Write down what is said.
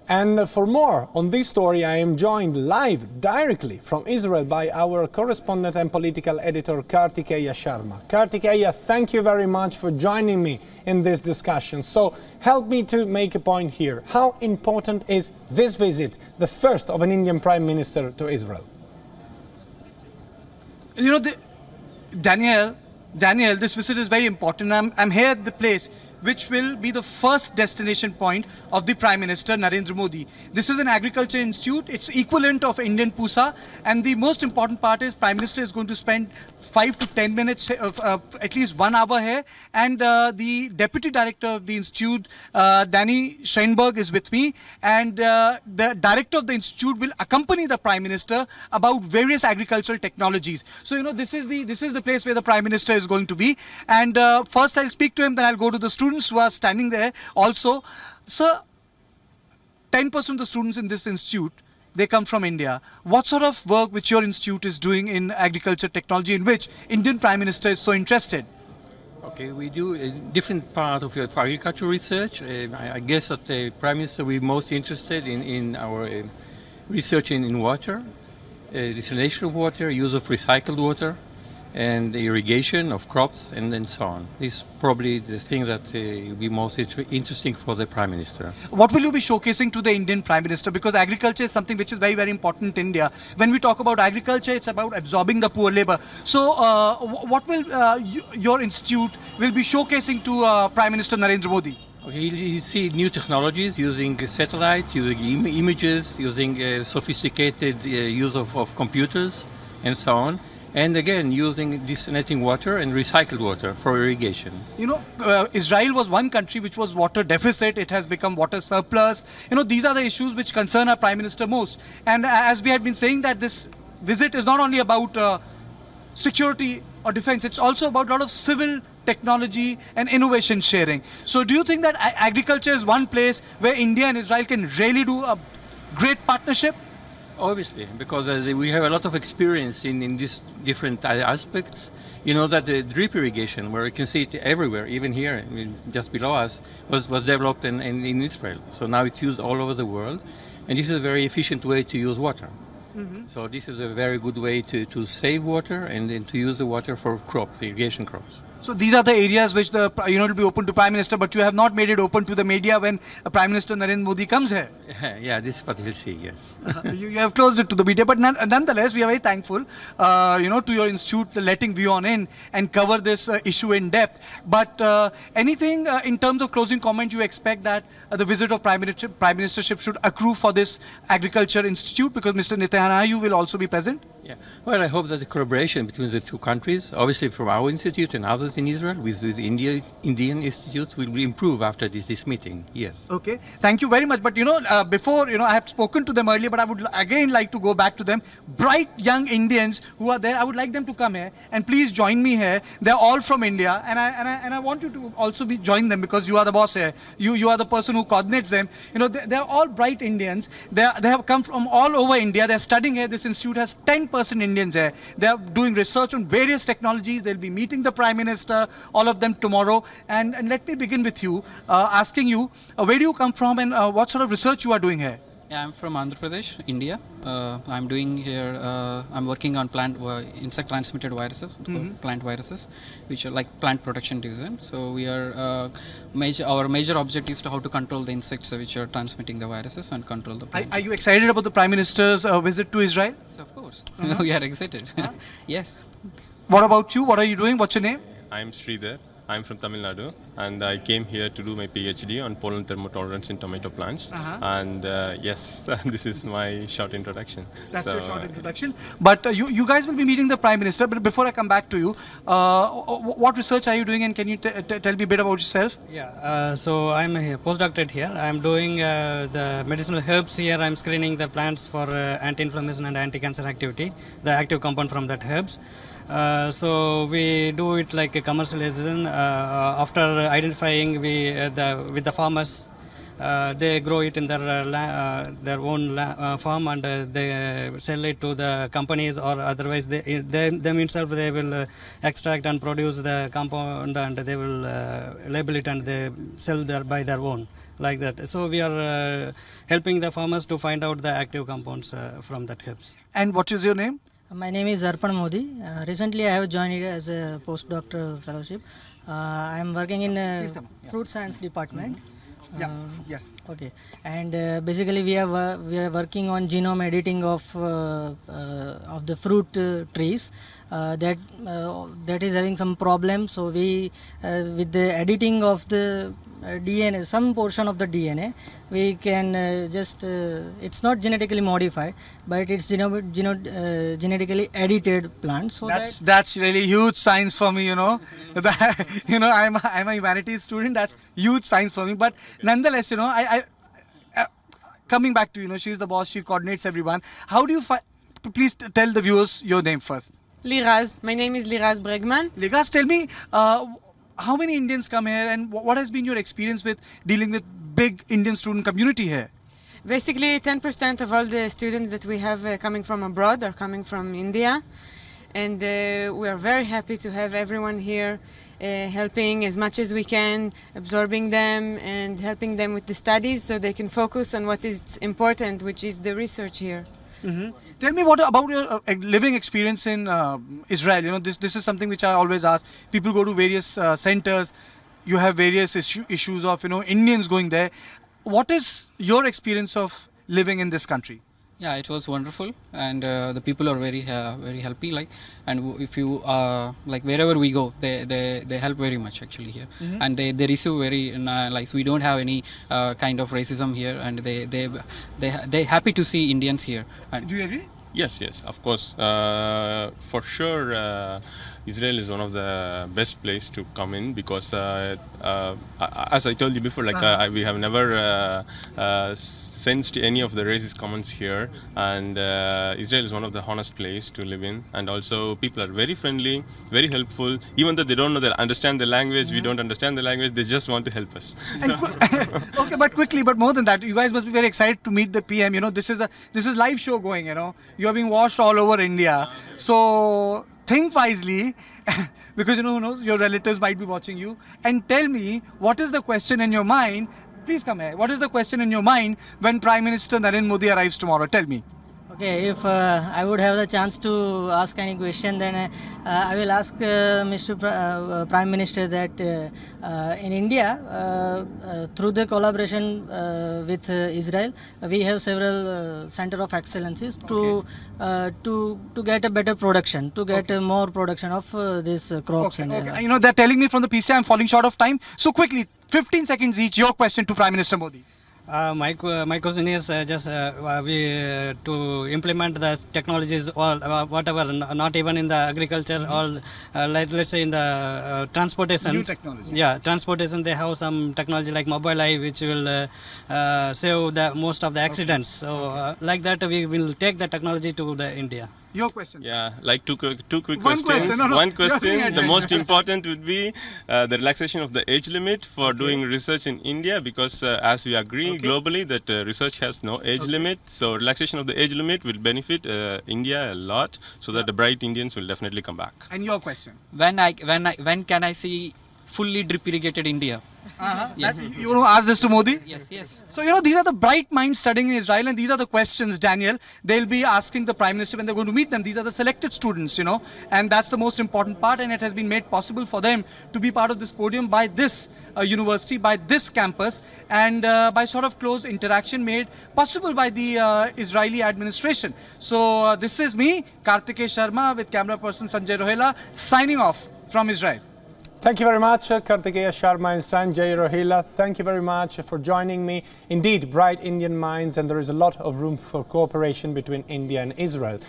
And for more on this story, I am joined live directly from Israel by our correspondent and political editor, Kartikeya Sharma. Kartikeya, thank you very much for joining me in this discussion. So help me to make a point here. How important is this visit, the first of an Indian Prime Minister to Israel? You know, Daniel, this visit is very important. I'm here at the place which will be the first destination point of the Prime Minister Narendra Modi. This is an agriculture institute. It's equivalent of Indian Pusa, and the most important part is Prime Minister is going to spend 5 to 10 minutes, at least 1 hour here, and the Deputy Director of the institute, Danny Scheinberg, is with me, and the Director of the institute will accompany the Prime Minister about various agricultural technologies. So, you know, this is the place where the Prime Minister is going to be, and first I'll speak to him, then I'll go to the students who are standing there also. Sir, 10% of the students in this institute, they come from India. What sort of work which your institute is doing in agriculture technology in which Indian Prime Minister is so interested? Okay, we do a different part of agriculture research. I guess that the Prime Minister will be most interested in our research in water, desalination of water, use of recycled water, and the irrigation of crops, and then so on. This is probably the thing that will be most interesting for the Prime Minister. What will you be showcasing to the Indian Prime Minister? Because agriculture is something which is very, very important in India. When we talk about agriculture, it's about absorbing the poor labor. So what will your institute will be showcasing to Prime Minister Narendra Modi? Okay, you see new technologies using satellites, using images, using sophisticated use of computers, and so on. And again, using desalinating water and recycled water for irrigation. You know, Israel was one country which was water deficit. It has become water surplus. You know, these are the issues which concern our Prime Minister most. And as we had been saying, that this visit is not only about security or defense, it's also about a lot of civil technology and innovation sharing. So do you think that agriculture is one place where India and Israel can really do a great partnership? Obviously, because we have a lot of experience in these different aspects. You know that the drip irrigation, where you can see it everywhere, even here, just below us, was developed in Israel. So now it's used all over the world, and this is a very efficient way to use water. Mm-hmm. So this is a very good way to save water and then to use the water for crops, irrigation crops. So these are the areas which the will be open to Prime Minister, but you have not made it open to the media when Prime Minister Narendra Modi comes here. Yeah, this is what he'll see. Yes. You have closed it to the media, but nonetheless, we are very thankful, to your institute letting WION in and cover this issue in depth. But anything in terms of closing comment, you expect that the visit of Prime Ministership should accrue for this Agriculture Institute, because Mr. Netanyahu will also be present? Yeah. Well, I hope that the collaboration between the two countries, obviously from our institute and others in Israel, with Indian institutes, will improve after this meeting. Yes. Okay. Thank you very much. But before I have spoken to them earlier, but I would again like to go back to them. Bright young Indians who are there, I would like them to come here and please join me here. They're all from India, and I want you to also join them, because you are the boss here. You are the person who coordinates them. They're all bright Indians. They have come from all over India. They're studying here. This institute has 10% Indians here. They are doing research on various technologies. They'll be meeting the Prime Minister, all of them tomorrow. And let me begin with you, asking you, where do you come from and what sort of research you are doing here? Yeah, I'm from Andhra Pradesh, India. I'm doing here, I'm working on insect transmitted viruses, plant viruses, which are like plant protection division. So we are, our major object is how to control the insects which are transmitting the viruses and control the plant. Are you excited about the Prime Minister's visit to Israel? Yes, of course. We are excited. Yes. What about you? What are you doing? What's your name? I'm Sridhar. I'm from Tamil Nadu, and I came here to do my PhD on pollen thermotolerance in tomato plants. And yes, this is my short introduction. That's your short introduction. But you guys will be meeting the Prime Minister. But before I come back to you, what research are you doing, and can you tell me a bit about yourself? Yeah, so I'm a postdoctorate here. I'm doing the medicinal herbs here. I'm screening the plants for anti-inflammation and anti-cancer activity, the active compound from that herbs. So we do it like a commercialization. After identifying with the farmers, they grow it in their own farm, and they sell it to the companies, or otherwise they themselves they will extract and produce the compound, and they will label it and they sell by their own. like that. So we are helping the farmers to find out the active compounds from that herbs. And what is your name? My name is Arpan Modi. Recently I have joined it as a postdoctoral fellowship. I am working in fruit science department. Yes. Okay, and basically we are working on genome editing of the fruit trees that is having some problem. So we with the editing of the DNA, some portion of the DNA, we can it's not genetically modified, but it's genetically edited plants. So that's really huge science for me, you know. I'm a humanities student. That's huge science for me. But nonetheless, I coming back to, she's the boss. She coordinates everyone. How do you please tell the viewers your name first. Liraz. My name is Liraz Bregman. Liraz, tell me, how many Indians come here, and what has been your experience with dealing with big Indian student community here? Basically, 10% of all the students that we have coming from abroad are coming from India. And we are very happy to have everyone here helping as much as we can, absorbing them and helping them with the studies so they can focus on what is important, which is the research here. Mm-hmm. Tell me about your living experience in Israel. This is something which I always ask. People go to various centers. You have various issues of Indians going there. What is your experience of living in this country? Yeah, it was wonderful, and the people are very helpy. And if you wherever we go, they help very much actually here, and they receive very nice. We don't have any kind of racism here, and they happy to see Indians here. And do you agree? Yes, of course. For sure, Israel is one of the best place to come in because, as I told you before, we have never sensed any of the racist comments here, and Israel is one of the honest place to live in, and also people are very friendly, very helpful. Even though they don't understand the language, we don't understand the language, they just want to help us. Okay, but more than that, you guys must be very excited to meet the PM. This is live show going. You are being watched all over India. So think wisely, because who knows, your relatives might be watching you. And tell me, what is the question in your mind? Please come here. What is the question in your mind when Prime Minister Narendra Modi arrives tomorrow? Tell me. Okay, if I would have the chance to ask any question, then I will ask Mr. Prime Minister that in India, through the collaboration with Israel, we have several center of excellences to get a better production, to get more production of these crops. Okay. They're telling me from the PCI I'm falling short of time. So quickly, 15 seconds each, your question to Prime Minister Modi. My question is we to implement the technologies all whatever, not even in the agriculture, all let's say in the transportation. New technology. Yeah, transportation. They have some technology like mobile eye, which will save the most of the accidents. So like that, we will take the technology to the India. Your question. Yeah, like two quick One questions. question. One question. The most important would be the relaxation of the age limit for doing research in India, because as we agree globally that research has no age limit. So relaxation of the age limit will benefit India a lot, so that the bright Indians will definitely come back. And your question. when can I see fully drip irrigated India? Yes. You want to ask this to Modi? Yes. So, these are the bright minds studying in Israel, and these are the questions, Daniel, they'll be asking the Prime Minister when they're going to meet them. These are the selected students, and that's the most important part, and it has been made possible for them to be part of this podium by this university, by this campus, and by sort of close interaction made possible by the Israeli administration. So, this is me, Kartikeya Sharma, with camera person Sanjay Rohela, signing off from Israel. Thank you very much, Kartikeya Sharma and Sanjay Rohela. Thank you very much for joining me. Indeed, bright Indian minds, and there is a lot of room for cooperation between India and Israel.